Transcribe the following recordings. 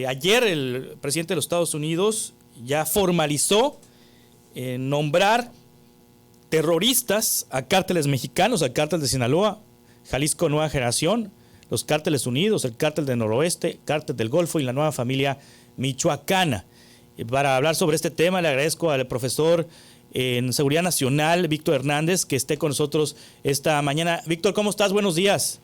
Ayer el presidente de los Estados Unidos ya formalizó nombrar terroristas a cárteles mexicanos, al cártel de Sinaloa, Jalisco Nueva Generación, los cárteles unidos, el cártel del Noroeste, cártel del Golfo y la nueva familia michoacana. Para hablar sobre este tema le agradezco al profesor en Seguridad Nacional, Víctor Hernández, que esté con nosotros esta mañana. Víctor, ¿cómo estás? Buenos días.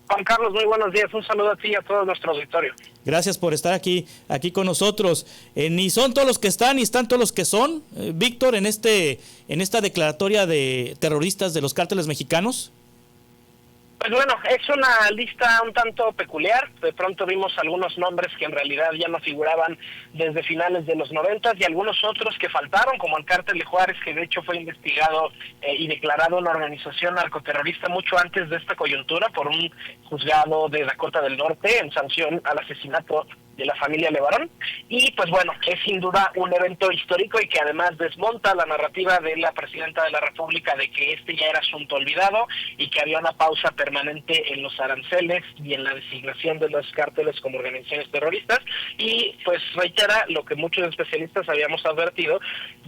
Juan Carlos, muy buenos días. Un saludo a ti y a todo nuestro auditorio. Gracias por estar aquí con nosotros. Ni son todos los que están, ni están todos los que son, Víctor, en esta declaratoria de terroristas de los cárteles mexicanos. Pues bueno, es una lista un tanto peculiar. De pronto vimos algunos nombres que en realidad ya no figuraban desde finales de los 90 y algunos otros que faltaron, como el cártel de Juárez, que de hecho fue investigado y declarado una organización narcoterrorista mucho antes de esta coyuntura por un juzgado de Dakota del Norte en sanción al asesinato de la familia Levarón. Y pues bueno, es sin duda un evento histórico y que además desmonta la narrativa de la presidenta de la República de que este ya era asunto olvidado y que había una pausa permanente en los aranceles y en la designación de los cárteles como organizaciones terroristas. Y pues reitera lo que muchos especialistas habíamos advertido,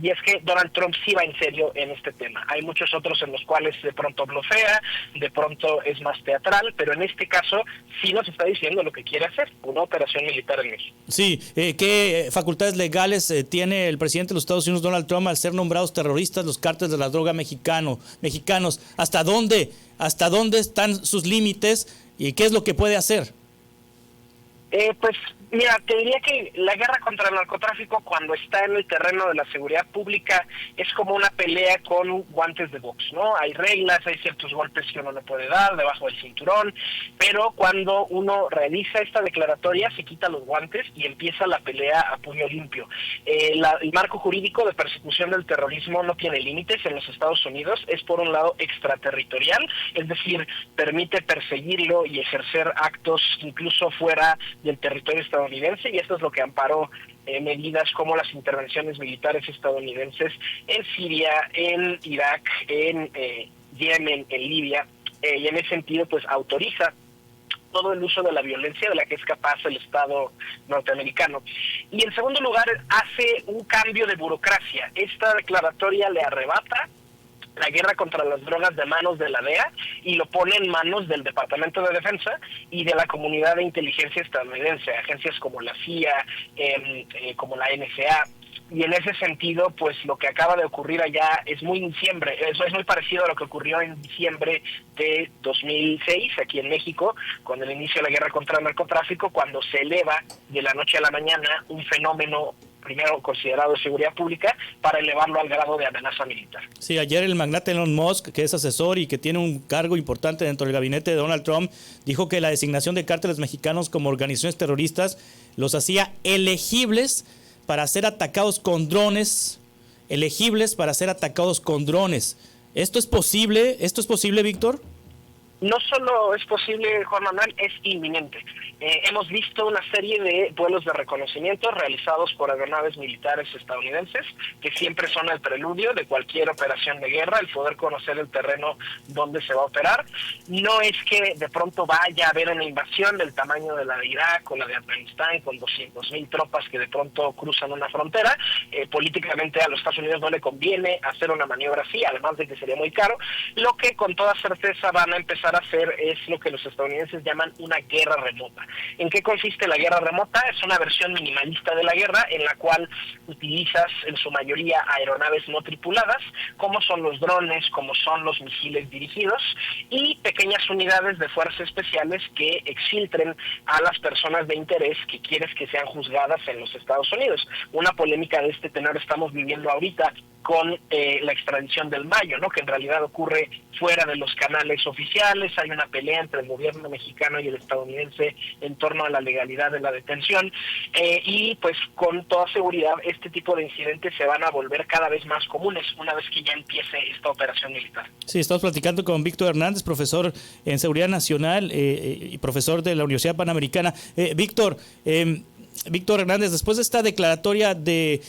y es que Donald Trump sí va en serio en este tema. Hay muchos otros en los cuales de pronto blofea, de pronto es más teatral, pero en este caso sí nos está diciendo lo que quiere hacer, una operación militar en México. Sí, ¿qué facultades legales tiene el presidente de los Estados Unidos, Donald Trump, al ser nombrados terroristas los cárteles de la droga mexicanos? ¿Hasta dónde están sus límites y qué es lo que puede hacer? Pues mira, te diría que la guerra contra el narcotráfico, cuando está en el terreno de la seguridad pública, es como una pelea con guantes de box, ¿no? Hay reglas, hay ciertos golpes que uno no puede dar debajo del cinturón, pero cuando uno realiza esta declaratoria se quita los guantes y empieza la pelea a puño limpio. El marco jurídico de persecución del terrorismo no tiene límites en los Estados Unidos, es por un lado extraterritorial, es decir, permite perseguirlo y ejercer actos incluso fuera del territorio estadounidense, y esto es lo que amparó medidas como las intervenciones militares estadounidenses en Siria, en Irak, en Yemen, en Libia, y en ese sentido pues autoriza todo el uso de la violencia de la que es capaz el Estado norteamericano. Y en segundo lugar, hace un cambio de burocracia. Esta declaratoria le arrebata la guerra contra las drogas de manos de la DEA y lo pone en manos del Departamento de Defensa y de la comunidad de inteligencia estadounidense, agencias como la CIA, como la NSA. Y en ese sentido, pues lo que acaba de ocurrir allá es muy parecido a lo que ocurrió en diciembre de 2006 aquí en México, con el inicio de la guerra contra el narcotráfico, cuando se eleva de la noche a la mañana un fenómeno primero considerado de seguridad pública para elevarlo al grado de amenaza militar. Sí, ayer el magnate Elon Musk, que es asesor y que tiene un cargo importante dentro del gabinete de Donald Trump, dijo que la designación de cárteles mexicanos como organizaciones terroristas los hacía elegibles para ser atacados con drones, ¿Esto es posible, Víctor? No solo es posible, Juan Manuel, es inminente. Hemos visto una serie de vuelos de reconocimiento realizados por aeronaves militares estadounidenses, que siempre son el preludio de cualquier operación de guerra, el poder conocer el terreno donde se va a operar. No es que de pronto vaya a haber una invasión del tamaño de la de Irak o la de Afganistán, con 200,000 tropas que de pronto cruzan una frontera. Políticamente a los Estados Unidos no le conviene hacer una maniobra así, además de que sería muy caro. Lo que con toda certeza van a empezar a hacer es lo que los estadounidenses llaman una guerra remota. ¿En qué consiste la guerra remota? Es una versión minimalista de la guerra en la cual utilizas en su mayoría aeronaves no tripuladas, como son los drones, como son los misiles dirigidos, y pequeñas unidades de fuerzas especiales que exfiltren a las personas de interés que quieres que sean juzgadas en los Estados Unidos. Una polémica de este tenor estamos viviendo ahorita con la extradición del Mayo, ¿no? Que en realidad ocurre fuera de los canales oficiales. Hay una pelea entre el gobierno mexicano y el estadounidense en torno a la legalidad de la detención, y pues con toda seguridad este tipo de incidentes se van a volver cada vez más comunes una vez que ya empiece esta operación militar. Sí, estamos platicando con Víctor Hernández, profesor en Seguridad Nacional y profesor de la Universidad Panamericana. Víctor Hernández, después de esta declaratoria de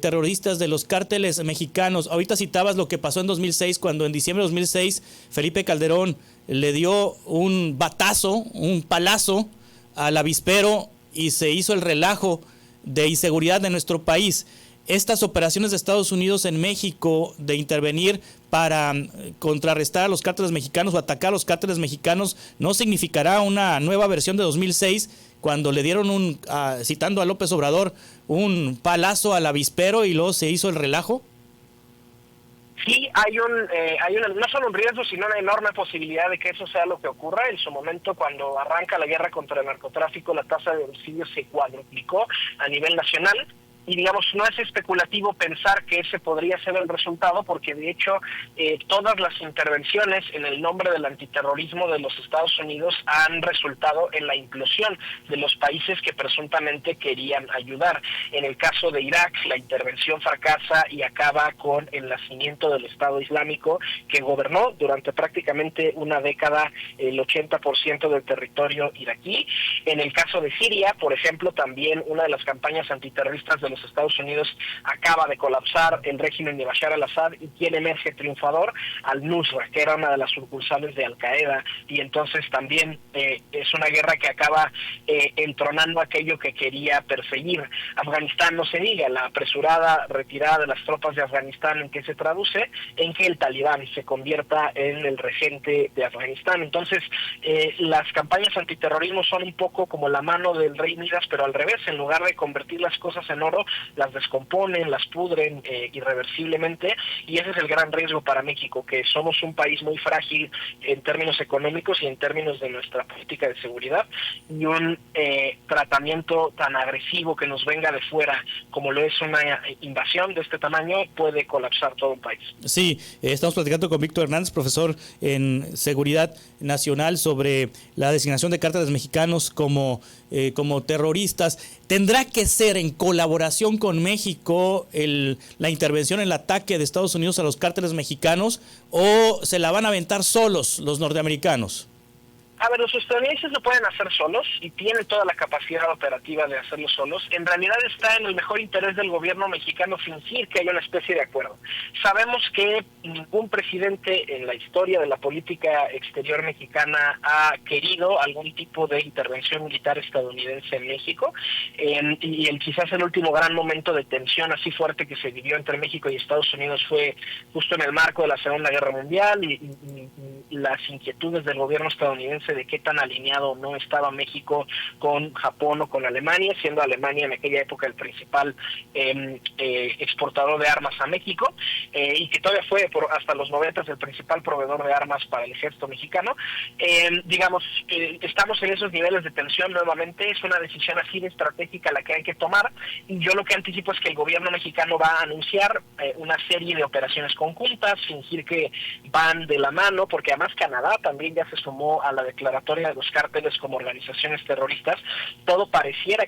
terroristas de los cárteles mexicanos, ahorita citabas lo que pasó en 2006, cuando en diciembre de 2006 Felipe Calderón le dio un batazo, un palazo al avispero y se hizo el relajo de inseguridad de nuestro país. Estas operaciones de Estados Unidos en México de intervenir para contrarrestar a los cárteles mexicanos o atacar a los cárteles mexicanos, ¿no significará una nueva versión de 2006 cuando le dieron citando a López Obrador, un palazo al avispero y luego se hizo el relajo? Sí, hay no solo un riesgo, sino una enorme posibilidad de que eso sea lo que ocurra. En su momento, cuando arranca la guerra contra el narcotráfico, la tasa de homicidios se cuadruplicó a nivel nacional. Y digamos, no es especulativo pensar que ese podría ser el resultado, porque de hecho todas las intervenciones en el nombre del antiterrorismo de los Estados Unidos han resultado en la implosión de los países que presuntamente querían ayudar. En el caso de Irak, la intervención fracasa y acaba con el nacimiento del Estado Islámico, que gobernó durante prácticamente una década el 80% del territorio iraquí. En el caso de Siria, por ejemplo, también una de las campañas antiterroristas de los Estados Unidos acaba de colapsar el régimen de Bashar al-Assad, y quien emerge triunfador, al-Nusra, que era una de las sucursales de Al-Qaeda, y entonces también es una guerra que acaba entronando aquello que quería perseguir. Afganistán, no se diga, la apresurada retirada de las tropas de Afganistán, en que se traduce en que el Talibán se convierta en el regente de Afganistán. Entonces, las campañas antiterrorismo son un poco como la mano del rey Midas, pero al revés. En lugar de convertir las cosas en oro, las descomponen, las pudren irreversiblemente, y ese es el gran riesgo para México, que somos un país muy frágil en términos económicos y en términos de nuestra política de seguridad, y un tratamiento tan agresivo que nos venga de fuera como lo es una invasión de este tamaño puede colapsar todo un país. Sí, estamos platicando con Víctor Hernández, profesor en Seguridad Nacional, sobre la designación de cárteles mexicanos como terroristas. ¿Tendrá que ser en colaboración con México la intervención, el ataque de Estados Unidos a los cárteles mexicanos, o se la van a aventar solos los norteamericanos? A ver, los estadounidenses lo pueden hacer solos y tienen toda la capacidad operativa de hacerlo solos. En realidad está en el mejor interés del gobierno mexicano fingir que hay una especie de acuerdo. Sabemos que ningún presidente en la historia de la política exterior mexicana ha querido algún tipo de intervención militar estadounidense en México, y quizás el último gran momento de tensión así fuerte que se vivió entre México y Estados Unidos fue justo en el marco de la Segunda Guerra Mundial, y las inquietudes del gobierno estadounidense de qué tan alineado no estaba México con Japón o con Alemania, siendo Alemania en aquella época el principal exportador de armas a México, y que todavía fue hasta los 90 el principal proveedor de armas para el ejército mexicano. Estamos en esos niveles de tensión nuevamente. Es una decisión así de estratégica la que hay que tomar, y yo lo que anticipo es que el gobierno mexicano va a anunciar una serie de operaciones conjuntas, fingir que van de la mano, porque además Canadá también ya se sumó a la declaratoria de los cárteles como organizaciones terroristas. Todo pareciera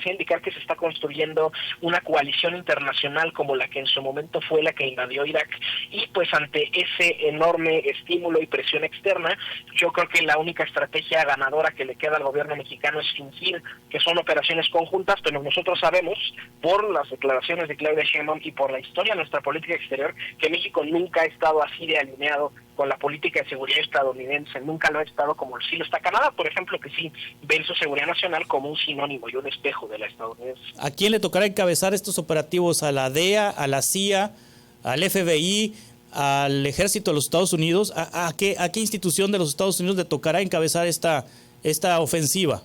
indicar que se está construyendo una coalición internacional como la que en su momento fue la que invadió Irak, y pues ante ese enorme estímulo y presión externa, yo creo que la única estrategia ganadora que le queda al gobierno mexicano es fingir que son operaciones conjuntas, pero nosotros sabemos, por las declaraciones de Claudia Sheinbaum y por la historia de nuestra política exterior, que México nunca ha estado así de alineado con la política de seguridad estadounidense, nunca lo ha estado como sí lo está Canadá, por ejemplo, que sí ve su seguridad nacional como un sinónimo y un espejo de la estadounidense. ¿A quién le tocará encabezar estos operativos? ¿A la DEA, a la CIA, al FBI, al Ejército de los Estados Unidos? ¿A qué institución de los Estados Unidos le tocará encabezar esta ofensiva?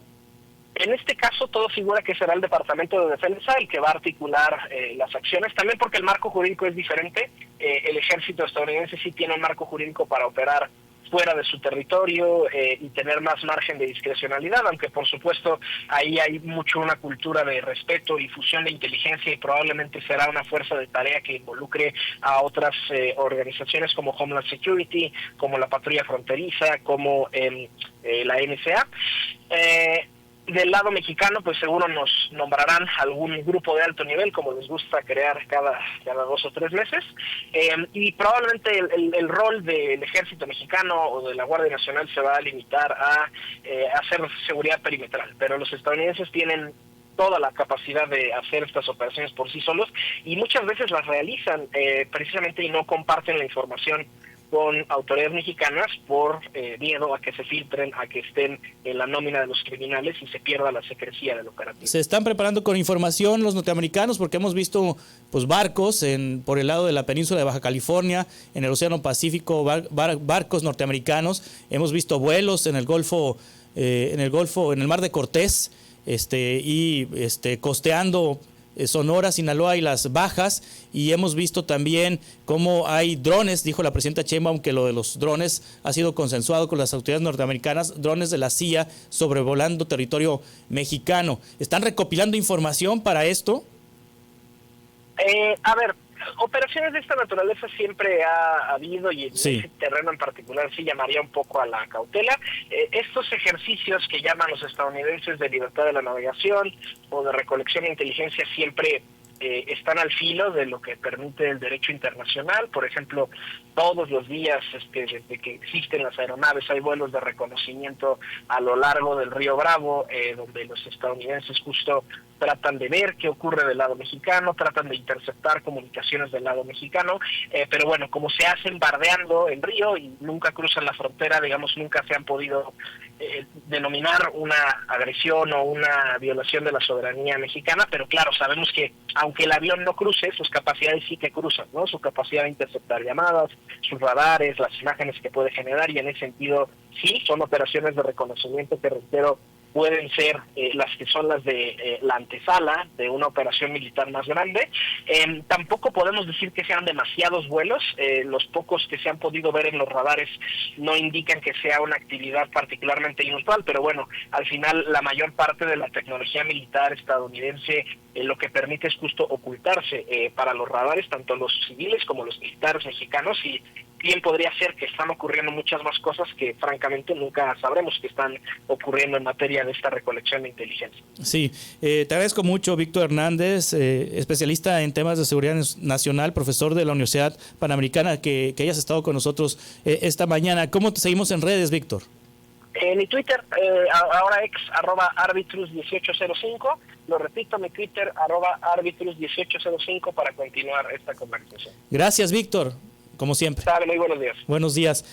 En este caso, todo figura que será el Departamento de Defensa el que va a articular las acciones, también porque el marco jurídico es diferente. El ejército estadounidense sí tiene un marco jurídico para operar fuera de su territorio y tener más margen de discrecionalidad, aunque por supuesto ahí hay mucho una cultura de respeto y fusión de inteligencia, y probablemente será una fuerza de tarea que involucre a otras organizaciones como Homeland Security, como la Patrulla Fronteriza, como la NSA. Del lado mexicano, pues seguro nos nombrarán algún grupo de alto nivel, como les gusta crear cada 2 o 3 meses, y probablemente el rol del ejército mexicano o de la Guardia Nacional se va a limitar a hacer seguridad perimetral, pero los estadounidenses tienen toda la capacidad de hacer estas operaciones por sí solos, y muchas veces las realizan precisamente y no comparten la información con autoridades mexicanas por miedo a que se filtren, a que estén en la nómina de los criminales y se pierda la secrecía del operativo. ¿Se están preparando con información los norteamericanos? Porque hemos visto pues barcos por el lado de la península de Baja California, en el Océano Pacífico, barcos norteamericanos. Hemos visto vuelos en el Golfo, en el Mar de Cortés, costeando Sonora, Sinaloa y las Bajas, y hemos visto también cómo hay drones. Dijo la presidenta Sheinbaum que lo de los drones ha sido consensuado con las autoridades norteamericanas, drones de la CIA sobrevolando territorio mexicano. ¿Están recopilando información para esto? A ver, operaciones de esta naturaleza siempre ha habido, y en ese terreno en particular sí llamaría un poco a la cautela. Estos ejercicios que llaman los estadounidenses de libertad de la navegación o de recolección de inteligencia siempre están al filo de lo que permite el derecho internacional. Por ejemplo, todos los días desde que existen las aeronaves hay vuelos de reconocimiento a lo largo del río Bravo, donde los estadounidenses justo tratan de ver qué ocurre del lado mexicano, tratan de interceptar comunicaciones del lado mexicano, pero bueno, como se hacen bardeando el río y nunca cruzan la frontera, digamos, nunca se han podido denominar una agresión o una violación de la soberanía mexicana, pero claro, sabemos que aunque el avión no cruce, sus capacidades sí que cruzan, ¿no? Su capacidad de interceptar llamadas, sus radares, las imágenes que puede generar, y en ese sentido sí, son operaciones de reconocimiento que, reitero, pueden ser las que son las de la antesala de una operación militar más grande. Tampoco podemos decir que sean demasiados vuelos. Los pocos que se han podido ver en los radares no indican que sea una actividad particularmente inusual, pero bueno, al final la mayor parte de la tecnología militar estadounidense lo que permite es justo ocultarse para los radares, tanto los civiles como los militares mexicanos, y bien podría ser que están ocurriendo muchas más cosas que francamente nunca sabremos que están ocurriendo en materia de esta recolección de inteligencia. Sí, te agradezco mucho, Víctor Hernández, especialista en temas de seguridad nacional, profesor de la Universidad Panamericana, que hayas estado con nosotros esta mañana. ¿Cómo te seguimos en redes, Víctor? Mi Twitter, ahora @arbitrus1805, lo repito, mi Twitter, @arbitrus1805 para continuar esta conversación. Gracias, Víctor, como siempre. Muy buenos días. Buenos días.